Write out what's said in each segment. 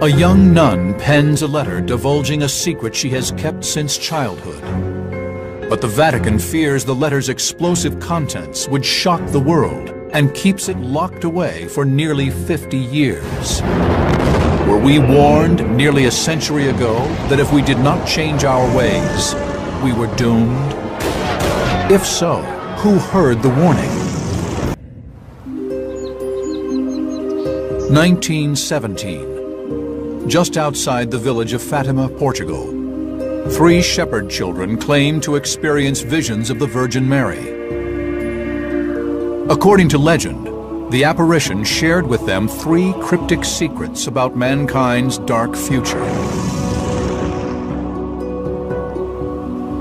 A young nun pens a letter divulging a secret she has kept since childhood. But the Vatican fears the letter's explosive contents would shock the world and keeps it locked away for nearly 50 years. Were we warned nearly a century ago that if we did not change our ways, we were doomed? If so, who heard the warning? 1917. Just outside the village of Fatimah, Portugal, 3 shepherd children claim to experience visions of the Virgin Mary. According to legend, the apparition shared with them 3 cryptic secrets about mankind's dark future.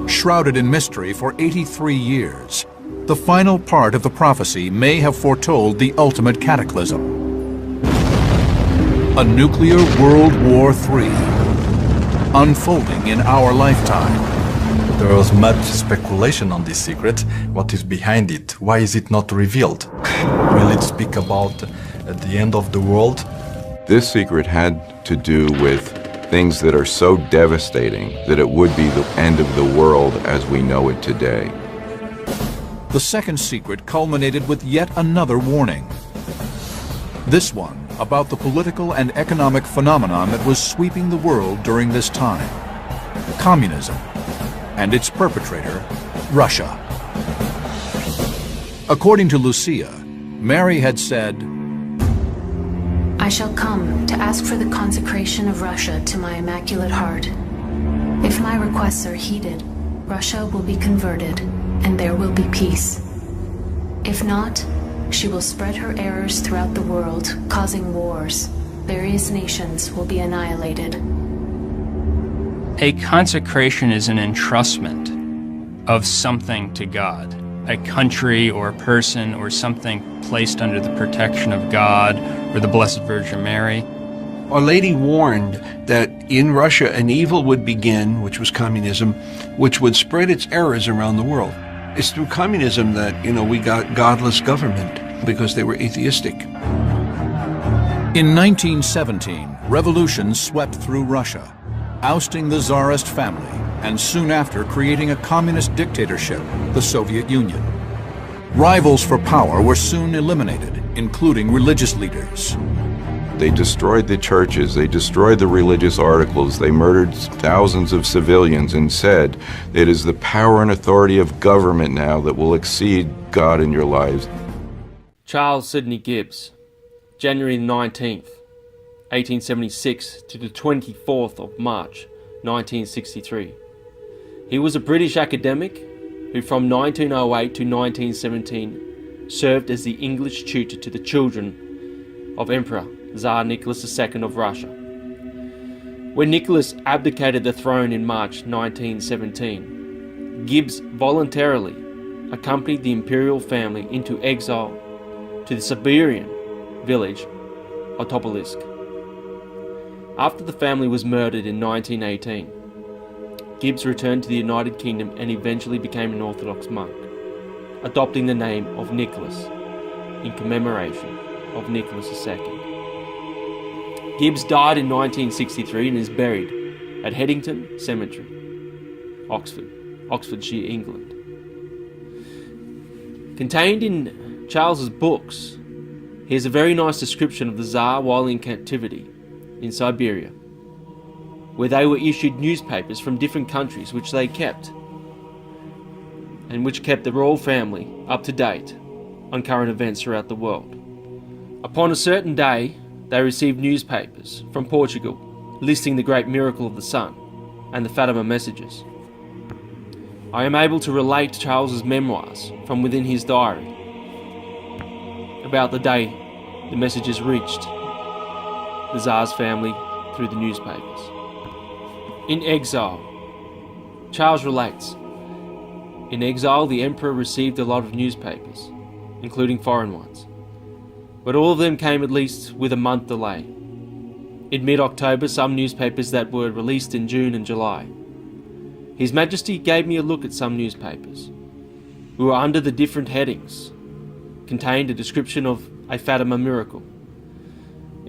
Shrouded in mystery for 83 years, the final part of the prophecy may have foretold the ultimate cataclysm. A nuclear World War III, unfolding in our lifetime. There was much speculation on this secret. What is behind it? Why is it not revealed? Will it speak about the end of the world? This secret had to do with things that are so devastating that it would be the end of the world as we know it today. The second secret culminated with yet another warning. This one about the political and economic phenomenon that was sweeping the world during this time: communism, and its perpetrator, Russia. According to Lucia, Mary had said, "I shall come to ask for the consecration of Russia to my Immaculate Heart. If my requests are heeded, Russia will be converted, and there will be peace. If not, she will spread her errors throughout the world, causing wars. Various nations will be annihilated." A consecration is an entrustment of something to God, a country or a person or something placed under the protection of God or the Blessed Virgin Mary. Our Lady warned that in Russia an evil would begin, which was communism, which would spread its errors around the world. It's through communism that, we got godless government because they were atheistic. In 1917, revolution swept through Russia, ousting the Tsarist family, and soon after creating a communist dictatorship, the Soviet Union. Rivals for power were soon eliminated, including religious leaders. They destroyed the churches, they destroyed the religious articles, they murdered thousands of civilians and said, "It is the power and authority of government now that will exceed God in your lives." Charles Sidney Gibbs, January 19th, 1876 to the 24th of March, 1963. He was a British academic who from 1908 to 1917 served as the English tutor to the children of Emperor Tsar Nicholas II of Russia. When Nicholas abdicated the throne in March 1917, Gibbs voluntarily accompanied the imperial family into exile to the Siberian village of Topolisk. After the family was murdered in 1918, Gibbs returned to the United Kingdom and eventually became an Orthodox monk, adopting the name of Nicholas in commemoration of Nicholas II. Gibbs died in 1963 and is buried at Headington Cemetery, Oxfordshire, England. Contained in Charles's books, here's a very nice description of the Tsar while in captivity in Siberia, where they were issued newspapers from different countries which they kept, and which kept the royal family up to date on current events throughout the world. Upon a certain day, they received newspapers from Portugal listing the great miracle of the sun and the Fatimah messages. I am able to relate Charles's memoirs from within his diary about the day the messages reached the Tsar's family through the newspapers. In exile, Charles relates, in exile the emperor received a lot of newspapers, including foreign ones, but all of them came at least with a month delay. In mid-October, some newspapers that were released in June and July. His Majesty gave me a look at some newspapers, who were under the different headings, contained a description of a Fatimah miracle.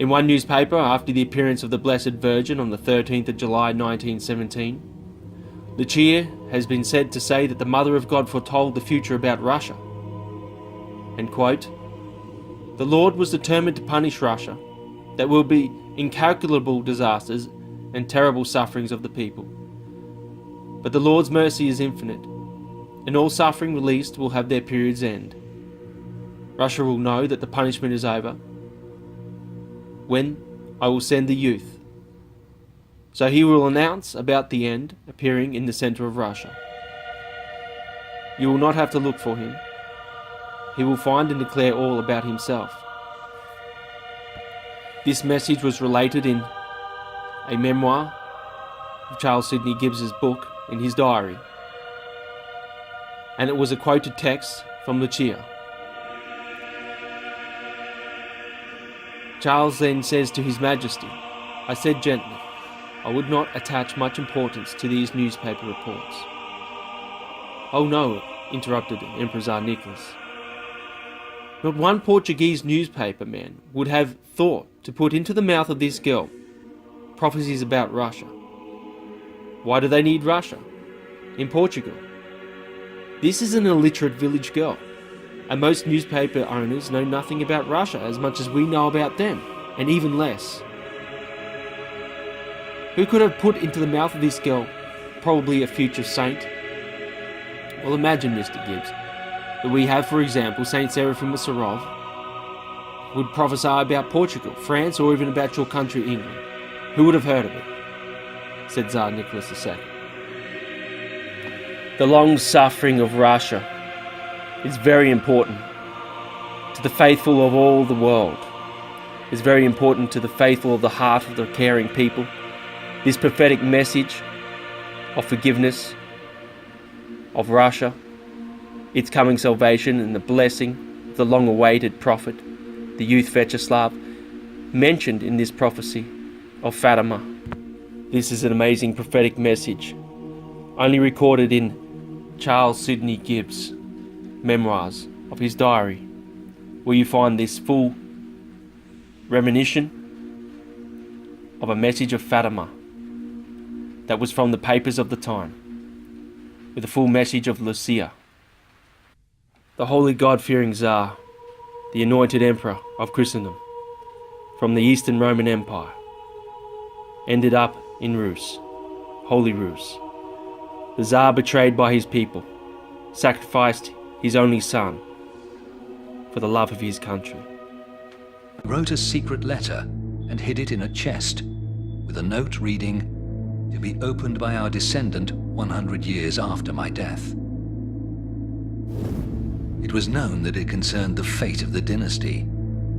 In one newspaper, after the appearance of the Blessed Virgin on the 13th of July 1917, Lucia has been said to say that the Mother of God foretold the future about Russia. And quote, "The Lord was determined to punish Russia. There will be incalculable disasters and terrible sufferings of the people. But the Lord's mercy is infinite, and all suffering released will have their period's end. Russia will know that the punishment is over when I will send the youth. So he will announce about the end appearing in the center of Russia. You will not have to look for him. He will find and declare all about himself." This message was related in a memoir of Charles Sidney Gibbs's book in his diary, and it was a quoted text from Lucia. Charles then says to His Majesty, "I said gently, I would not attach much importance to these newspaper reports." "Oh no," interrupted Emperor Tsar Nicholas. "Not one Portuguese newspaper man would have thought to put into the mouth of this girl prophecies about Russia. Why do they need Russia? In Portugal. This is an illiterate village girl, and most newspaper owners know nothing about Russia as much as we know about them, and even less. Who could have put into the mouth of this girl, probably a future saint? Well, imagine, Mr. Gibbs, that we have, for example, Saint Seraphim of Sarov, would prophesy about Portugal, France, or even about your country, England. Who would have heard of it?" said Tsar Nicholas II. The long suffering of Russia is very important to the faithful of all the world. It's very important to the faithful of the heart of the caring people. This prophetic message of forgiveness of Russia, its coming salvation, and the blessing of the long-awaited prophet, the Youth Vyacheslav, mentioned in this prophecy of Fatimah. This is an amazing prophetic message, only recorded in Charles Sidney Gibbs' memoirs of his diary, where you find this full reminiscence of a message of Fatimah that was from the papers of the time, with a full message of Lucia. The holy God-fearing Tsar, the anointed emperor of Christendom, from the Eastern Roman Empire, ended up in Rus, Holy Rus. The Tsar, betrayed by his people, sacrificed his only son for the love of his country. He wrote a secret letter and hid it in a chest, with a note reading, "To be opened by our descendant 100 years after my death." It was known that it concerned the fate of the dynasty,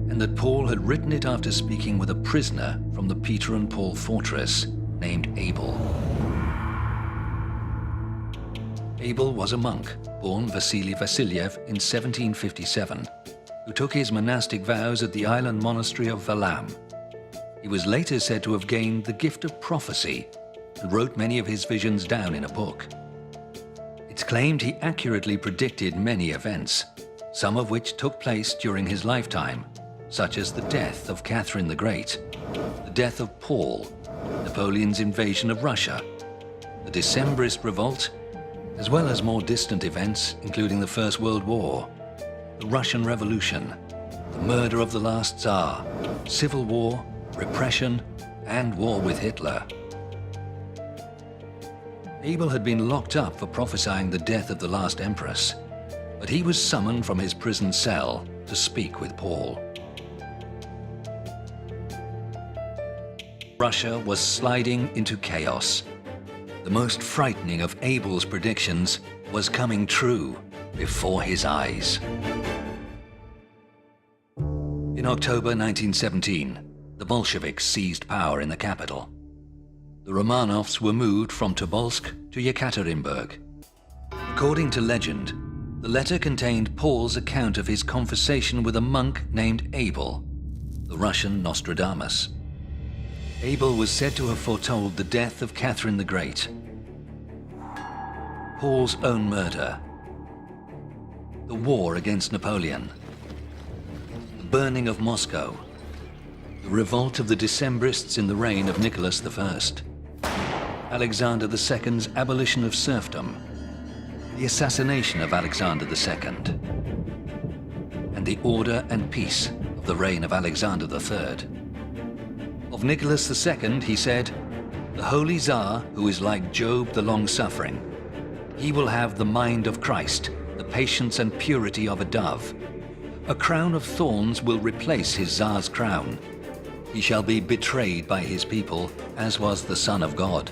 and that Paul had written it after speaking with a prisoner from the Peter and Paul fortress named Abel. Abel was a monk, born Vasily Vassiliev in 1757, who took his monastic vows at the island monastery of Valam. He was later said to have gained the gift of prophecy and wrote many of his visions down in a book. It's claimed he accurately predicted many events, some of which took place during his lifetime, such as the death of Catherine the Great, the death of Paul, Napoleon's invasion of Russia, the Decembrist revolt, as well as more distant events including the First World War, the Russian Revolution, the murder of the last Tsar, civil war, repression, and war with Hitler. Abel had been locked up for prophesying the death of the last empress, but he was summoned from his prison cell to speak with Paul. Russia was sliding into chaos. The most frightening of Abel's predictions was coming true before his eyes. In October 1917, the Bolsheviks seized power in the capital. The Romanovs were moved from Tobolsk to Yekaterinburg. According to legend, the letter contained Paul's account of his conversation with a monk named Abel, the Russian Nostradamus. Abel was said to have foretold the death of Catherine the Great, Paul's own murder, the war against Napoleon, the burning of Moscow, The revolt of the Decembrists in the reign of Nicholas I, Alexander II's abolition of serfdom, the assassination of Alexander II, and the order and peace of the reign of Alexander III. Of Nicholas II, he said, "The Holy Tsar, who is like Job the long-suffering, he will have the mind of Christ, the patience and purity of a dove. A crown of thorns will replace his Tsar's crown. He shall be betrayed by his people, as was the Son of God.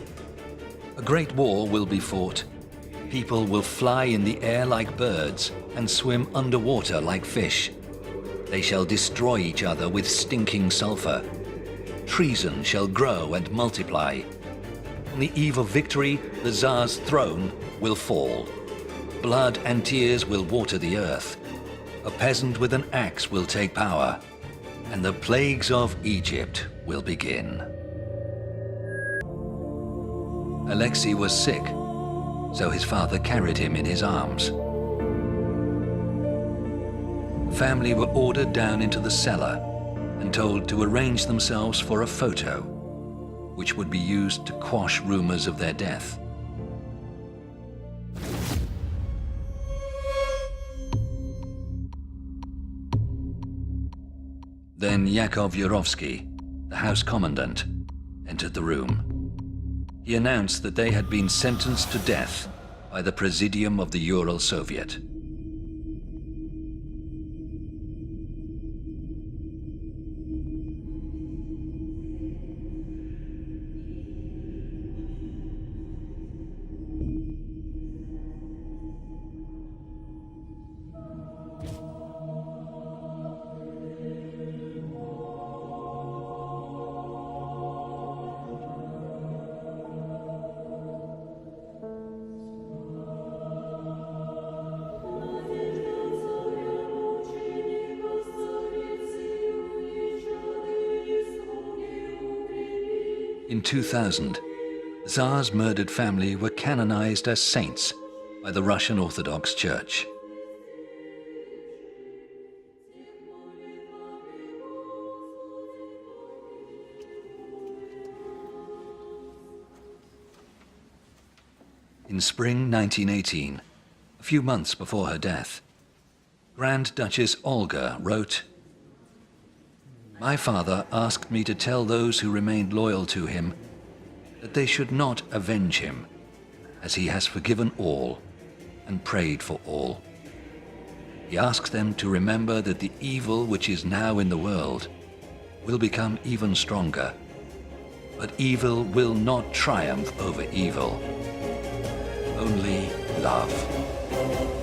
A great war will be fought. People will fly in the air like birds and swim underwater like fish. They shall destroy each other with stinking sulfur. Treason shall grow and multiply. On the eve of victory, the Tsar's throne will fall. Blood and tears will water the earth. A peasant with an axe will take power, and the plagues of Egypt will begin." Alexei was sick, so his father carried him in his arms. The family were ordered down into the cellar and told to arrange themselves for a photo, which would be used to quash rumors of their death. Then Yakov Yurovsky, the house commandant, entered the room. He announced that they had been sentenced to death by the Presidium of the Ural Soviet. In 2000, the Tsar's murdered family were canonized as saints by the Russian Orthodox Church. In spring 1918, a few months before her death, Grand Duchess Olga wrote, "My father asked me to tell those who remained loyal to him that they should not avenge him, as he has forgiven all and prayed for all. He asks them to remember that the evil which is now in the world will become even stronger, but evil will not triumph over evil. Only love."